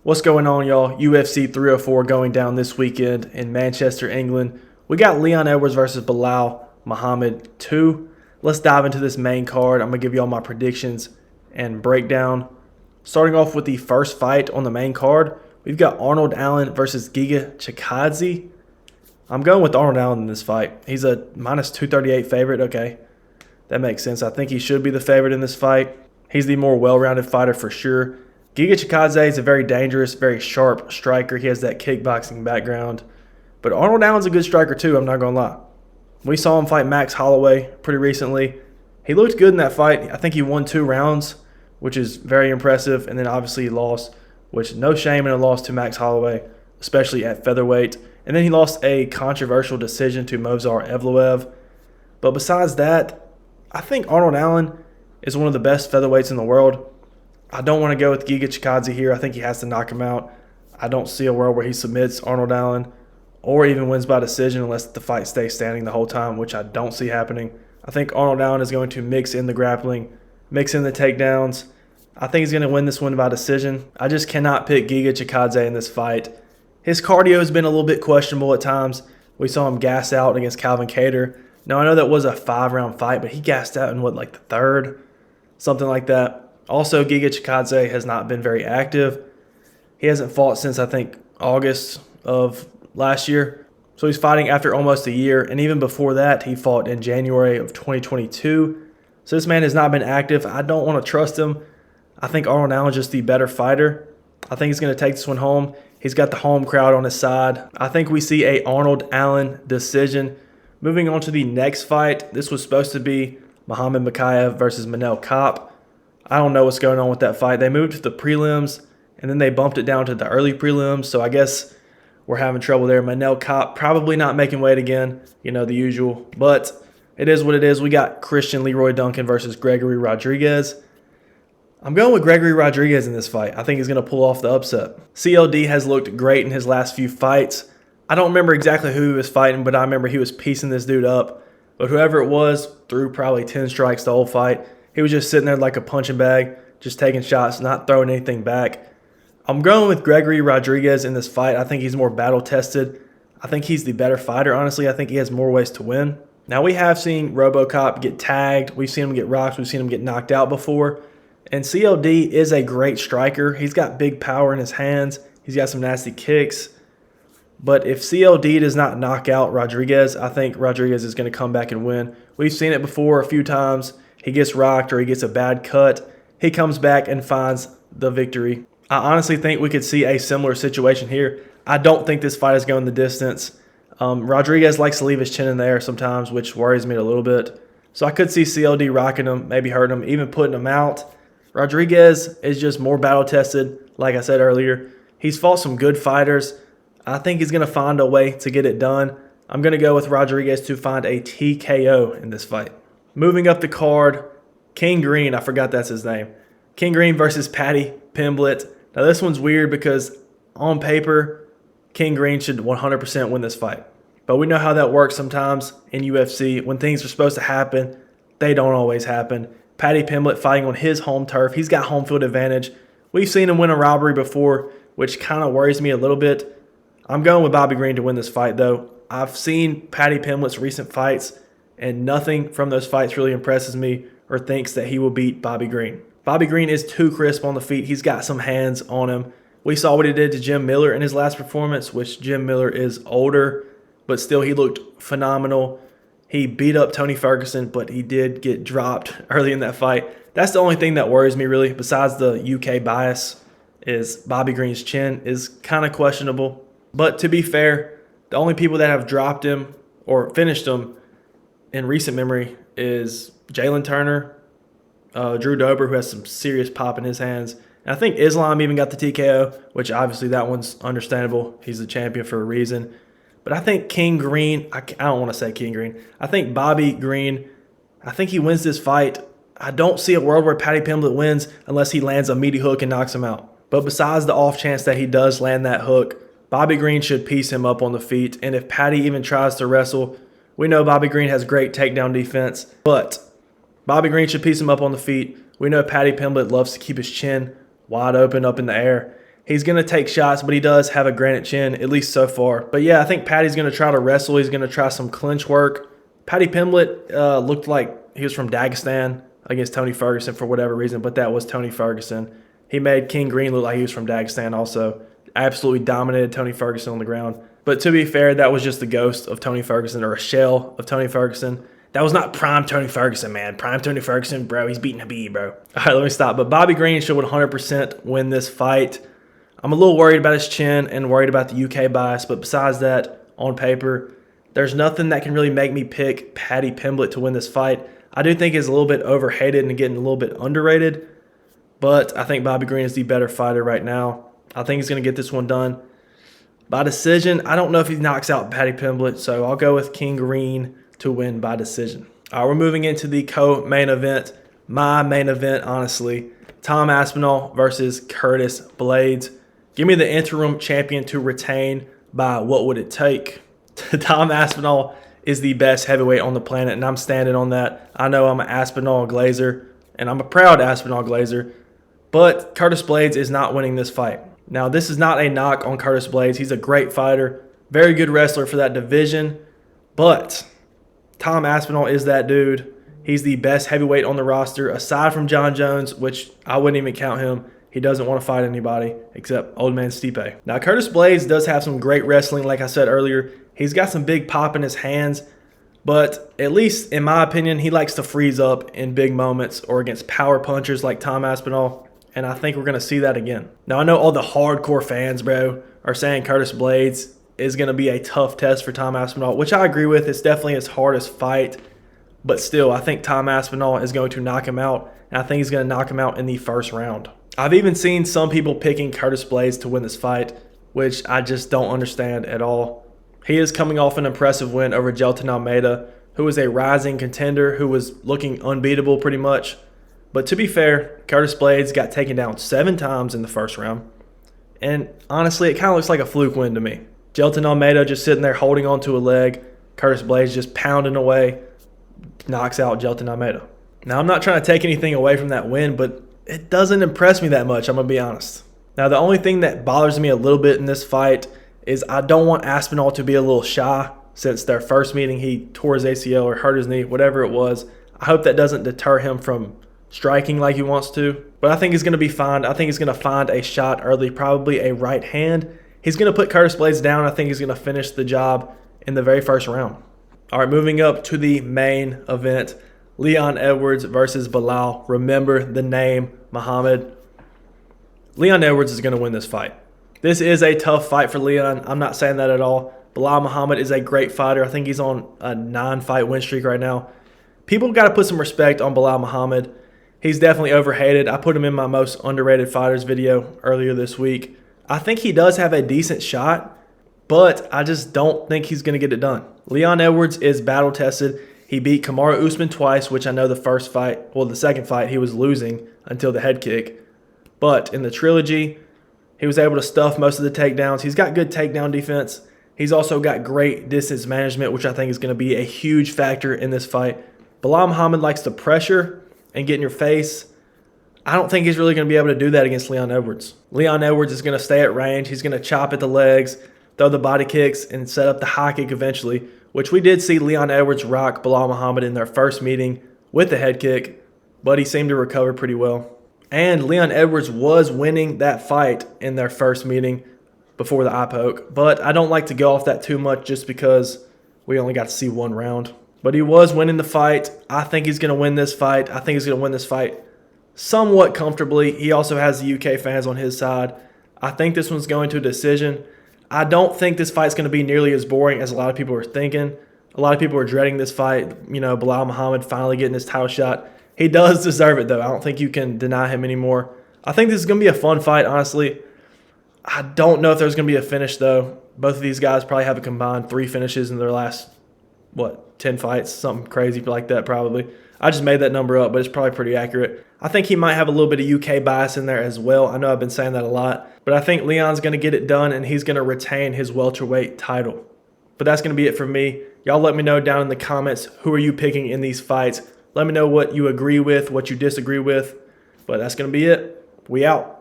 What's going on, y'all? UFC 304 going down this weekend in Manchester, England. We got Leon Edwards versus Bilal Muhammad 2. Let's dive into this main card. I'm going to give you all my predictions and breakdown. Starting off with the first fight on the main card, we've got Arnold Allen versus Giga Chikadze. I'm going with Arnold Allen in this fight. He's a minus 238 favorite. Okay, that makes sense. I think he should be the favorite in this fight. He's the more well-rounded fighter for sure. Giga Chikadze is a very dangerous, very sharp striker. He has that kickboxing background. But Arnold Allen's a good striker too, I'm not going to lie. We saw him fight Max Holloway pretty recently. He looked good in that fight. I think he won 2 rounds, which is very impressive. And then obviously he lost, which no shame in a loss to Max Holloway, especially at featherweight. And then he lost a controversial decision to Movsar Evloev. But besides that, I think Arnold Allen is one of the best featherweights in the world. I don't want to go with Giga Chikadze here. I think he has to knock him out. I don't see a world where he submits Arnold Allen or even wins by decision unless the fight stays standing the whole time, which I don't see happening. I think Arnold Allen is going to mix in the grappling, mix in the takedowns. I think he's going to win this one by decision. I just cannot pick Giga Chikadze in this fight. His cardio has been a little bit questionable at times. We saw him gas out against Calvin Kattar. Now, I know that was a 5-round fight, but he gassed out in the third? Something like that. Also, Giga Chikadze has not been very active. He hasn't fought since, I think, August of last year. So he's fighting after almost a year. And even before that, he fought in January of 2022. So this man has not been active. I don't want to trust him. I think Arnold Allen is just the better fighter. I think he's going to take this one home. He's got the home crowd on his side. I think we see a Arnold Allen decision. Moving on to the next fight. This was supposed to be Muhammad Mokaev versus Manel Kape. I don't know what's going on with that fight. They moved to the prelims, and then they bumped it down to the early prelims, so I guess we're having trouble there. Manel Kape probably not making weight again, the usual. But it is what it is. We got Christian Leroy Duncan versus Gregory Rodriguez. I'm going with Gregory Rodriguez in this fight. I think he's going to pull off the upset. CLD has looked great in his last few fights. I don't remember exactly who he was fighting, but I remember he was piecing this dude up. But whoever it was threw probably 10 strikes the whole fight. He was just sitting there like a punching bag, just taking shots, not throwing anything back. I'm going with Gregory Rodriguez in this fight. I think he's more battle-tested. I think he's the better fighter, honestly. I think he has more ways to win. Now, we have seen RoboCop get tagged. We've seen him get rocked. We've seen him get knocked out before. And CLD is a great striker. He's got big power in his hands. He's got some nasty kicks. But if CLD does not knock out Rodriguez, I think Rodriguez is going to come back and win. We've seen it before a few times. He gets rocked or he gets a bad cut. He comes back and finds the victory. I honestly think we could see a similar situation here. I don't think this fight is going the distance. Rodriguez likes to leave his chin in the air sometimes, which worries me a little bit. So I could see CLD rocking him, maybe hurting him, even putting him out. Rodriguez is just more battle-tested, like I said earlier. He's fought some good fighters. I think he's going to find a way to get it done. I'm going to go with Rodriguez to find a TKO in this fight. Moving up the card, King Green, I forgot that's his name. King Green versus Paddy Pimblett. Now this one's weird because on paper, King Green should 100% win this fight. But we know how that works sometimes in UFC. When things are supposed to happen, they don't always happen. Paddy Pimblett fighting on his home turf. He's got home field advantage. We've seen him win a robbery before, which kind of worries me a little bit. I'm going with Bobby Green to win this fight, though. I've seen Paddy Pimblett's recent fights, and nothing from those fights really impresses me or thinks that he will beat Bobby Green. Bobby Green is too crisp on the feet. He's got some hands on him. We saw what he did to Jim Miller in his last performance, which Jim Miller is older, but still he looked phenomenal. He beat up Tony Ferguson, but he did get dropped early in that fight. That's the only thing that worries me really, besides the UK bias, is Bobby Green's chin is kind of questionable. But to be fair, the only people that have dropped him or finished him in recent memory is Jalen Turner, Drew Dober, who has some serious pop in his hands. And I think Islam even got the TKO, which obviously that one's understandable. He's the champion for a reason. But I think King Green, I don't want to say King Green. I think Bobby Green, I think he wins this fight. I don't see a world where Paddy Pimblett wins unless he lands a meaty hook and knocks him out. But besides the off chance that he does land that hook, Bobby Green should piece him up on the feet. And if Paddy even tries to wrestle, we know Bobby Green has great takedown defense. But Bobby Green should piece him up on the feet. We know Paddy Pimblett loves to keep his chin wide open up in the air. He's going to take shots, but he does have a granite chin, at least so far. But yeah, I think Paddy's going to try to wrestle. He's going to try some clinch work. Paddy Pimblett looked like he was from Dagestan against Tony Ferguson for whatever reason, but that was Tony Ferguson. He made King Green look like he was from Dagestan also. Absolutely dominated Tony Ferguson on the ground. But to be fair, that was just the ghost of Tony Ferguson, or a shell of Tony Ferguson. That was not prime Tony Ferguson, man. Prime Tony Ferguson, bro, he's beating Habib, bro. All right, let me stop. But Bobby Green should 100% win this fight. I'm a little worried about his chin and worried about the UK bias, but besides that, on paper, there's nothing that can really make me pick Paddy Pimblett to win this fight. I do think he's a little bit overhated and getting a little bit underrated, but I think Bobby Green is the better fighter right now. I think he's going to get this one done by decision. I don't know if he knocks out Paddy Pimblett, so I'll go with King Green to win by decision. All right, we're moving into the co-main event. My main event, honestly. Tom Aspinall versus Curtis Blades. Give me the interim champion to retain by what would it take? Tom Aspinall is the best heavyweight on the planet, and I'm standing on that. I know I'm an Aspinall Glazer, and I'm a proud Aspinall Glazer, but Curtis Blades is not winning this fight. Now, this is not a knock on Curtis Blades. He's a great fighter, very good wrestler for that division, but Tom Aspinall is that dude. He's the best heavyweight on the roster, aside from John Jones, which I wouldn't even count him. He doesn't want to fight anybody except old man Stipe. Now, Curtis Blades does have some great wrestling, like I said earlier. He's got some big pop in his hands, but at least in my opinion, he likes to freeze up in big moments or against power punchers like Tom Aspinall, and I think we're going to see that again. Now, I know all the hardcore fans, bro, are saying Curtis Blades is going to be a tough test for Tom Aspinall, which I agree with. It's definitely his hardest fight, but still, I think Tom Aspinall is going to knock him out, and I think he's going to knock him out in the first round. I've even seen some people picking Curtis Blades to win this fight, which I just don't understand at all. He is coming off an impressive win over Jelton Almeida, who is a rising contender who was looking unbeatable pretty much. But to be fair, Curtis Blades got taken down 7 times in the first round. And honestly, it kind of looks like a fluke win to me. Jelton Almeida just sitting there holding onto a leg. Curtis Blades just pounding away, knocks out Jelton Almeida. Now, I'm not trying to take anything away from that win, but it doesn't impress me that much, I'm going to be honest. Now, the only thing that bothers me a little bit in this fight is I don't want Aspinall to be a little shy since their first meeting he tore his ACL or hurt his knee, whatever it was. I hope that doesn't deter him from striking like he wants to. But I think he's going to be fine. I think he's going to find a shot early, probably a right hand. He's going to put Curtis Blades down. I think he's going to finish the job in the very first round. All right, moving up to the main event. Leon Edwards versus Belal. Remember the name, Muhammad. Leon Edwards is going to win this fight. This is a tough fight for Leon. I'm not saying that at all. Belal Muhammad is a great fighter. I think he's on a 9-fight win streak right now. People got to put some respect on Belal Muhammad. He's definitely overhated. I put him in my most underrated fighters video earlier this week. I think he does have a decent shot, but I just don't think he's going to get it done. Leon Edwards is battle-tested. He beat Kamaru Usman twice, which I know the second fight he was losing until the head kick. But in the trilogy, he was able to stuff most of the takedowns. He's got good takedown defense. He's also got great distance management, which I think is going to be a huge factor in this fight. Belal Muhammad likes to pressure and get in your face. I don't think he's really going to be able to do that against Leon Edwards. Leon Edwards is going to stay at range. He's going to chop at the legs, throw the body kicks, and set up the high kick eventually, which we did see Leon Edwards rock Belal Muhammad in their first meeting with the head kick, but he seemed to recover pretty well. And Leon Edwards was winning that fight in their first meeting before the eye poke. But I don't like to go off that too much just because we only got to see one round. But he was winning the fight. I think he's going to win this fight. I think he's going to win this fight somewhat comfortably. He also has the UK fans on his side. I think this one's going to a decision. I don't think this fight's going to be nearly as boring as a lot of people are thinking. A lot of people are dreading this fight. You know, Belal Muhammad finally getting his title shot. He does deserve it, though. I don't think you can deny him anymore. I think this is going to be a fun fight, honestly. I don't know if there's going to be a finish, though. Both of these guys probably have a combined 3 finishes in their last, 10 fights? Something crazy like that, probably. I just made that number up, but it's probably pretty accurate. I think he might have a little bit of UK bias in there as well. I know I've been saying that a lot. But I think Leon's going to get it done, and he's going to retain his welterweight title. But that's going to be it for me. Y'all let me know down in the comments, who are you picking in these fights? Let me know what you agree with, what you disagree with. But that's going to be it. We out.